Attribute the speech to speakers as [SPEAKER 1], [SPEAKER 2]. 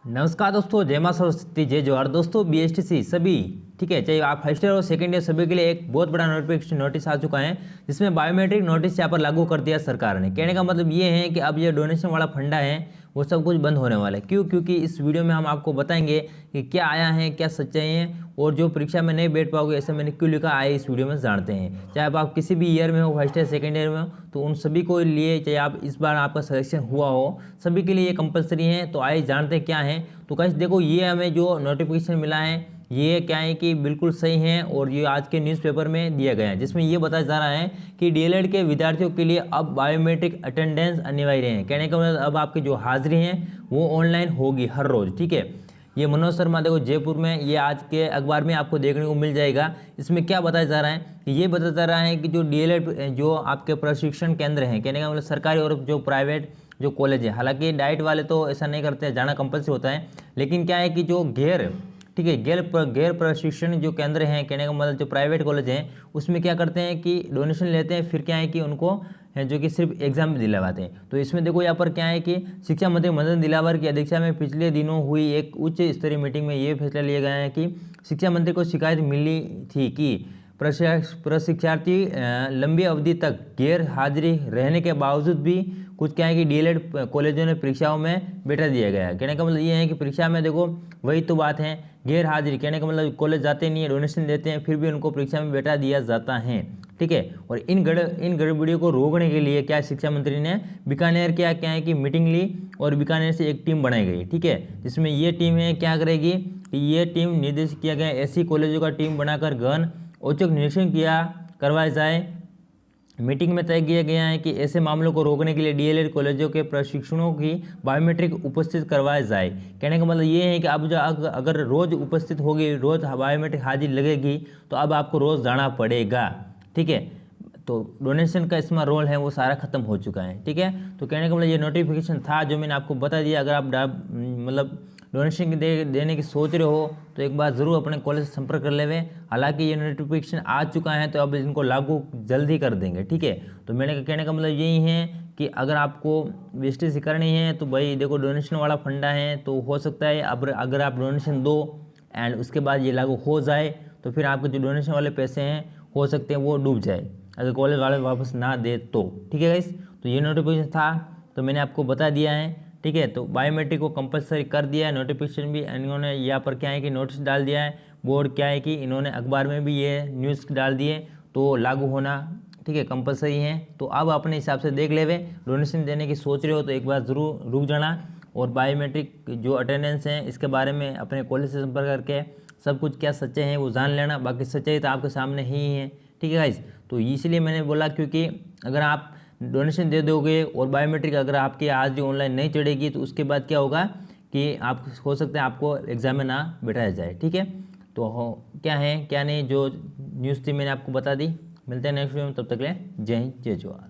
[SPEAKER 1] नमस्कार दोस्तों, जय मां सरस्वती, जय जवाहर। दोस्तों बीएसटीसी सभी ठीक है, चाहे आप फर्स्ट ईयर और सेकंड ईयर, सभी के लिए एक बहुत बड़ा नोटिफिकेशन नोटिस आ चुका है, जिसमें बायोमेट्रिक नोटिस यहाँ पर लागू कर दिया सरकार ने। कहने का मतलब ये है कि अब ये डोनेशन वाला फंडा है वो सब कुछ बंद होने वाला है। क्यों? क्योंकि इस वीडियो में हम आपको बताएंगे कि क्या आया है, क्या सच्चाई है, और जो परीक्षा में नहीं बैठ पाओगे ऐसा मैंने क्यों लिखा आए इस वीडियो में जानते हैं। चाहे आप किसी भी ईयर में हो, फर्स्ट ईयर सेकंड ईयर में हो, तो उन सभी को लिए, चाहे आप इस बार आपका सिलेक्शन हुआ हो, सभी के लिए ये कंपलसरी है। तो आइए जानते हैं क्या है। तो गाइस देखो, ये हमें जो नोटिफिकेशन मिला है ये क्या है कि बिल्कुल सही है, और ये आज के न्यूज़पेपर में दिया गया है, जिसमें ये बताया जा रहा है कि डीएलएड के विद्यार्थियों के लिए अब बायोमेट्रिक अटेंडेंस अनिवार्य है। कहने का मतलब अब आपकी जो हाजिरी है वो ऑनलाइन होगी हर रोज़। ठीक है, ये मनोज शर्मा देखो जयपुर में, ये आज के अखबार में आपको देखने को मिल जाएगा। इसमें क्या बताया जा रहा है कि ये बताया जा रहा है कि जो डीएलएड जो आपके प्रशिक्षण केंद्र हैं, कहने का मतलब सरकारी और जो प्राइवेट जो कॉलेज है, हालांकि डाइट वाले तो ऐसा नहीं करते, जाना कंपल्सरी होता है, लेकिन क्या है कि जो ठीक है गैर प्रशिक्षण जो केंद्र हैं, कहने का मतलब जो प्राइवेट कॉलेज हैं, उसमें क्या करते हैं कि डोनेशन लेते हैं, फिर क्या है कि उनको जो कि सिर्फ एग्जाम दिलवाते हैं। तो इसमें देखो यहाँ पर क्या है कि शिक्षा मंत्री मदन दिलावर की अध्यक्षता में पिछले दिनों हुई एक उच्च स्तरीय मीटिंग में ये फैसला लिया गया है कि शिक्षा मंत्री को शिकायत मिली थी कि प्रशिक्षार्थी लंबी अवधि तक गैर हाजिरी रहने के बावजूद भी कुछ क्या है कि डीएलएड कॉलेजों ने परीक्षाओं में बैठा दिया गया है। कहने का मतलब ये है कि परीक्षा में देखो वही तो बात है, गैर हाजिरी, कहने का मतलब कॉलेज जाते नहीं है, डोनेशन देते हैं, फिर भी उनको परीक्षा में बैठा दिया जाता है। ठीक है, और इन गड़बड़ियों को रोकने के लिए क्या शिक्षा मंत्री ने बीकानेर क्या है कि मीटिंग ली, और बीकानेर से एक टीम बनाई गई। ठीक है, जिसमें ये टीम है क्या करेगी कि ये टीम निर्देशित किया गया ऐसी कॉलेजों का टीम बनाकर गहन औचक निरीक्षण करवाया जाए। मीटिंग में तय किया गया है कि ऐसे मामलों को रोकने के लिए डीएलएड कॉलेजों के प्रशिक्षणों की बायोमेट्रिक उपस्थित करवाया जाए। कहने का मतलब ये है कि अब जो अगर रोज़ उपस्थित होगी, रोज़ बायोमेट्रिक हाजिरी लगेगी, तो अब आपको रोज़ जाना पड़ेगा। ठीक है, तो डोनेशन का इसमें रोल है वो सारा खत्म हो चुका है। ठीक है, तो कहने का मतलब ये नोटिफिकेशन था जो मैंने आपको बता दिया। अगर आप मतलब डोनेशन देने की सोच रहे हो तो एक बार ज़रूर अपने कॉलेज से संपर्क कर लेवे। हालांकि ये नोटिफिकेशन आ चुका है तो अब इनको लागू जल्द ही कर देंगे। ठीक है, तो मैंने कहने का मतलब यही है कि अगर आपको बीएसटीसी करनी है तो भाई देखो डोनेशन वाला फंडा है, तो हो सकता है अब अगर आप डोनेशन दो एंड उसके बाद ये लागू हो जाए तो फिर आपके जो डोनेशन वाले पैसे हैं हो सकते हैं वो डूब जाए, अगर कॉलेज वाले वापस ना दे तो। ठीक है गाइस, तो ये नोटिफिकेशन था तो मैंने आपको बता दिया है। ठीक है, तो बायोमेट्रिक को कंपलसरी कर दिया है, नोटिफिकेशन भी इन्होंने यहाँ पर क्या है कि नोटिस डाल दिया है। बोर्ड क्या है कि इन्होंने अखबार में भी ये न्यूज़ डाल दिए, तो लागू होना ठीक है कंपलसरी है। तो अब अपने हिसाब से देख लेवे, डोनेशन देने की सोच रहे हो तो एक बार ज़रूर रुक जाना, और बायोमेट्रिक जो अटेंडेंस है इसके बारे में अपने कॉलेज से संपर्क करके सब कुछ क्या सच्चे हैं वो जान लेना। बाकी सच्चाई तो आपके सामने ही है। ठीक है गाइस, तो इसलिए मैंने बोला क्योंकि अगर आप डोनेशन दे दोगे और बायोमेट्रिक अगर आपकी आज ऑनलाइन नहीं चढ़ेगी तो उसके बाद क्या होगा कि आप हो सकता है आपको एग्जाम में ना बैठाया जाए। ठीक है, तो क्या है क्या नहीं जो न्यूज़ थी मैंने आपको बता दी। मिलते हैं नेक्स्ट वीडियो में, तब तक के लिए जय हिंद जय जवाहर।